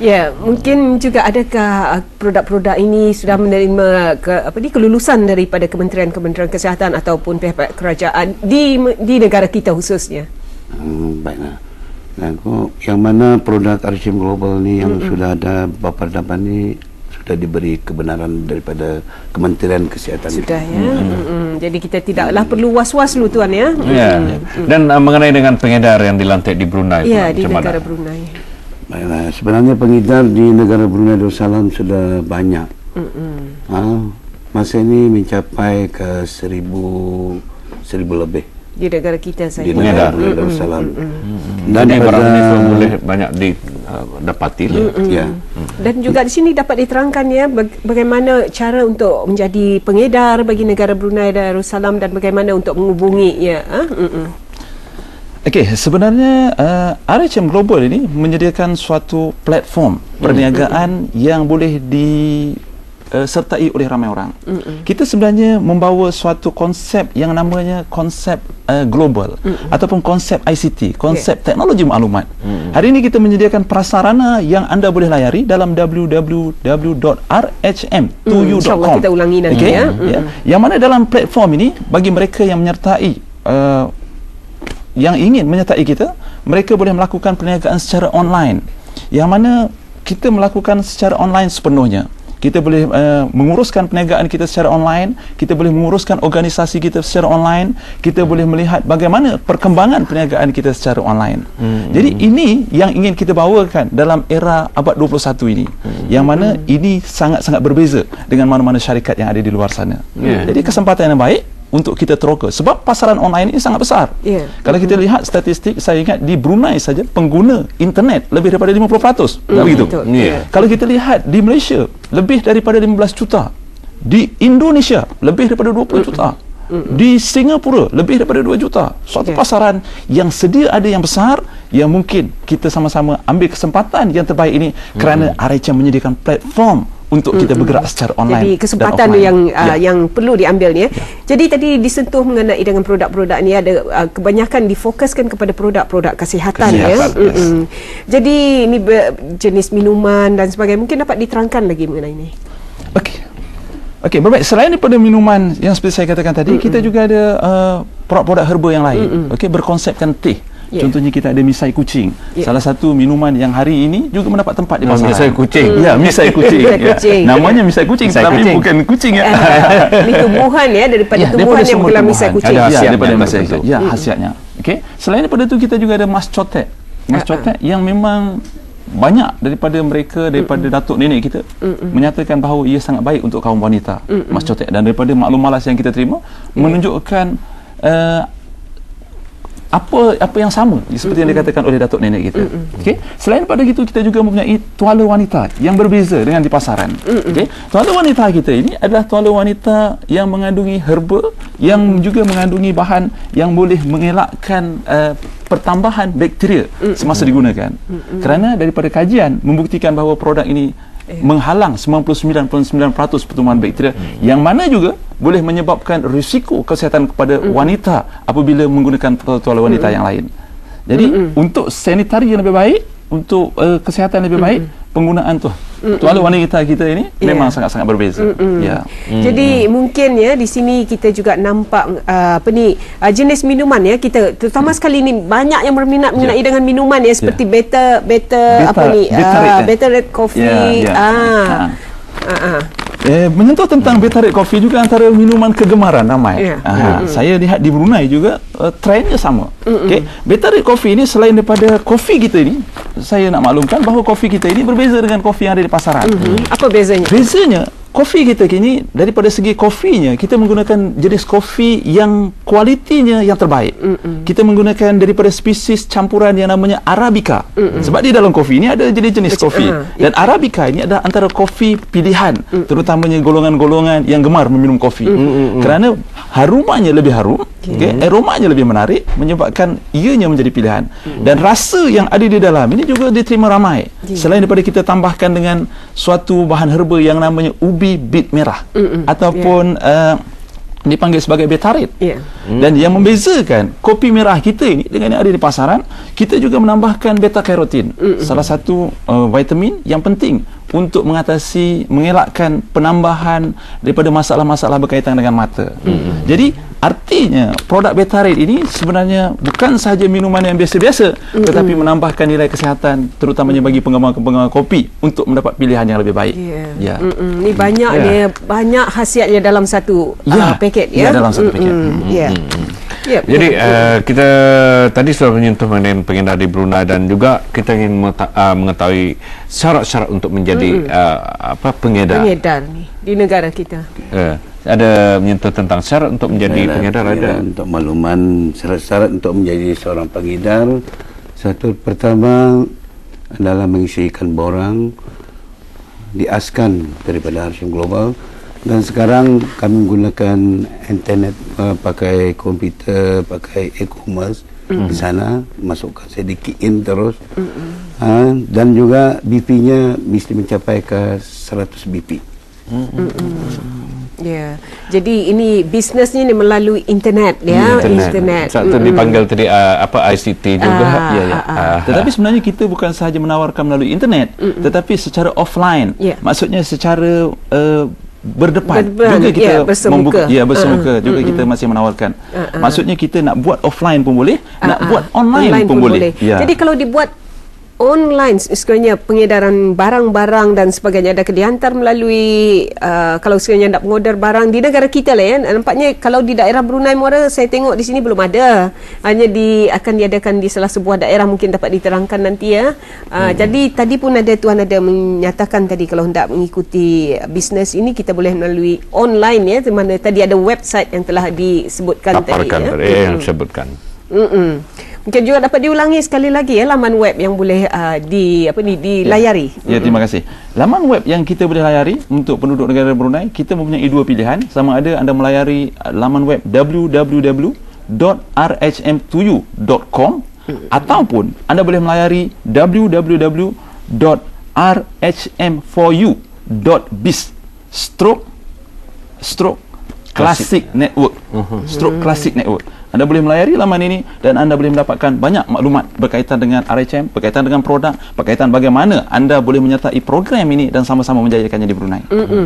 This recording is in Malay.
Ya, mungkin juga adakah produk-produk ini sudah menerima kelulusan daripada Kementerian Kesihatan ataupun pihak kerajaan di negara kita khususnya? Baiklah. Yang mana produk RCM Global ni yang sudah ada beberapa dapat ni sudah diberi kebenaran daripada Kementerian Kesihatan. Sudah ya. Jadi kita tidaklah perlu was-was dulu tuan ya. Dan mengenai dengan pengedar yang dilantik di Brunei, ya, di negara Brunei. Baiklah, sebenarnya pengedar di negara Brunei Darussalam sudah banyak. Masa ini mencapai ke 1000 lebih di negara kita saya. Di negara Darussalam. Dan barang ini boleh banyak didapati. Dan juga di sini dapat diterangkan ya bagaimana cara untuk menjadi pengedar bagi negara Brunei Darussalam dan bagaimana untuk menghubungi ya. Okey, sebenarnya RHM Global ini menyediakan suatu platform perniagaan yang boleh disertai oleh ramai orang. Kita sebenarnya membawa suatu konsep yang namanya konsep global ataupun konsep ICT, konsep teknologi maklumat. Hari ini kita menyediakan prasarana yang anda boleh layari dalam www.rhm2u.com. InsyaAllah kita ulangi nanti ya. Yang mana dalam platform ini bagi mereka yang menyertai yang ingin menyertai kita, mereka boleh melakukan perniagaan secara online, yang mana kita melakukan secara online sepenuhnya. Kita boleh menguruskan perniagaan kita secara online, kita boleh menguruskan organisasi kita secara online, kita boleh melihat bagaimana perkembangan perniagaan kita secara online. Jadi ini yang ingin kita bawakan dalam era abad 21 ini, yang mana ini sangat-sangat berbeza dengan mana-mana syarikat yang ada di luar sana. Jadi kesempatan yang baik untuk kita teroka, sebab pasaran online ini sangat besar. Kalau kita lihat statistik, saya ingat di Brunei saja pengguna internet lebih daripada 50%. Begitu. Kalau kita lihat di Malaysia lebih daripada 15 juta, di Indonesia lebih daripada 20 juta, di Singapura lebih daripada 2 juta. Suatu pasaran yang sedia ada yang besar, yang mungkin kita sama-sama ambil kesempatan yang terbaik ini kerana RHM menyediakan platform untuk kita bergerak secara online. Jadi kesempatan yang perlu diambil ni. Jadi tadi disentuh mengenai dengan produk-produk ni, ada kebanyakan difokuskan kepada produk-produk kesihatan ya. Jadi ini jenis minuman dan sebagainya, mungkin dapat diterangkan lagi mengenai ini. Okey, baik. Selain daripada minuman yang seperti saya katakan tadi, kita juga ada produk-produk herba yang lain. Berkonsepkan teh. Contohnya kita ada misai kucing. Salah satu minuman yang hari ini juga mendapat tempat di pasaran. Misai kucing. Ya, misai kucing. Namanya misai kucing, tapi bukan kucing ya. Ini tumbuhan ya, daripada tumbuhan yang bergelar misai kucing. Daripada misai kucing. Ya, khasiatnya. Okey. Selain daripada itu kita juga ada mas cotek. Mas cotek yang memang banyak daripada datuk nenek kita menyatakan bahawa ia sangat baik untuk kaum wanita. Mas cotek, dan daripada maklum malas yang kita terima menunjukkan apa yang sama seperti yang dikatakan oleh datuk nenek kita. Selain daripada itu, kita juga mempunyai tuala wanita yang berbeza dengan di pasaran. Tuala wanita kita ini adalah tuala wanita yang mengandungi herba, yang juga mengandungi bahan yang boleh mengelakkan pertambahan bakteria semasa digunakan. Kerana daripada kajian membuktikan bahawa produk ini menghalang 99.9% pertumbuhan bakteria, yang mana juga boleh menyebabkan risiko kesihatan kepada wanita apabila menggunakan tuala wanita yang lain. Jadi untuk sanitari yang lebih baik, untuk kesihatan lebih baik, penggunaan tuala wanita kita ini memang sangat-sangat berbeza. Jadi mungkin ya di sini kita juga nampak jenis minuman ya, kita terutama sekali ini banyak yang berminat mengenai dengan minuman ya, seperti beta red coffee. Menyentuh tentang beta red coffee juga antara minuman kegemaran ramai. Saya lihat di Brunei juga trendnya sama. Beta red coffee ini selain daripada kopi kita ini, saya nak maklumkan bahawa kopi kita ini berbeza dengan kopi yang ada di pasaran. Apa bezanya? Bezanya, kopi kita kini daripada segi kopinya, kita menggunakan jenis kopi yang kualitinya yang terbaik. Kita menggunakan daripada spesies campuran yang namanya Arabica. Sebab di dalam kopi ini ada jenis-jenis kopi. Dan Arabica ini adalah antara kopi pilihan, terutamanya golongan-golongan yang gemar meminum kopi. Kerana harumannya lebih harum, aromanya lebih menarik, menyebabkan ianya menjadi pilihan. Dan rasa yang ada di dalam ini juga diterima ramai. Selain daripada kita tambahkan dengan suatu bahan herba yang namanya ubi bit merah ataupun dipanggil sebagai beta-rate. Ya. Dan yang membezakan kopi merah kita ini dengan yang ada di pasaran, kita juga menambahkan beta-carotin, salah satu vitamin yang penting untuk mengelakkan penambahan daripada masalah-masalah berkaitan dengan mata. Jadi artinya produk beta-rate ini sebenarnya bukan sahaja minuman yang biasa-biasa, tetapi menambahkan nilai kesihatan terutamanya bagi penggemar-penggemar kopi untuk mendapat pilihan yang lebih baik. Ya. Ni banyak dia, banyak khasiatnya dalam satu paket ya. Dalam satu paket. Ya. Yep. Jadi kita tadi sudah menyentuh mengenai pengedar di Brunei dan juga kita ingin mengetahui syarat-syarat untuk menjadi pengedar. Pengedar ni di negara kita. Ada menyentuh tentang syarat untuk menjadi pengedar ada. Untuk makluman syarat-syarat untuk menjadi seorang pengedar, satu pertama adalah mengisikan borang diaskan daripada Harshim Global. Dan sekarang kami menggunakan internet, pakai komputer, pakai e-commerce di sana, masukkan sedikit in terus. Dan juga BP-nya mesti mencapai ke 100 BP. Ya. Jadi ini bisnesnya ni melalui internet ya, internet. Satu dipanggil tadi ICT juga. Tetapi sebenarnya kita bukan sahaja menawarkan melalui internet, tetapi secara offline. Maksudnya secara berdepan juga kita bersemuka. Bersemuka juga kita masih menawarkan. Maksudnya kita nak buat offline pun boleh, nak buat online pun boleh. Jadi kalau dibuat online sekiranya pengedaran barang-barang dan sebagainya ada dihantar melalui kalau sekiranya nak mengorder barang di negara kita lah ya. Nampaknya kalau di daerah Brunei Muara saya tengok di sini belum ada. Hanya akan diadakan di salah sebuah daerah, mungkin dapat diterangkan nanti ya. Jadi tadi pun Tuan ada menyatakan tadi kalau hendak mengikuti bisnes ini kita boleh melalui online ya, di mana tadi ada website yang telah disebutkan tadi ya. Yang disebutkan. Mungkin juga dapat diulangi sekali lagi ya laman web yang boleh dilayari. Ya, terima kasih. Laman web yang kita boleh layari untuk penduduk negara Brunei, kita mempunyai dua pilihan. Sama ada anda melayari laman web www.rhm2u.com ataupun anda boleh melayari www.rhm4u.biz/Classic Network. Classic Network. Anda boleh melayari laman ini dan anda boleh mendapatkan banyak maklumat berkaitan dengan RHM, berkaitan dengan produk, berkaitan bagaimana anda boleh menyertai program ini dan sama-sama menjayakannya di Brunei.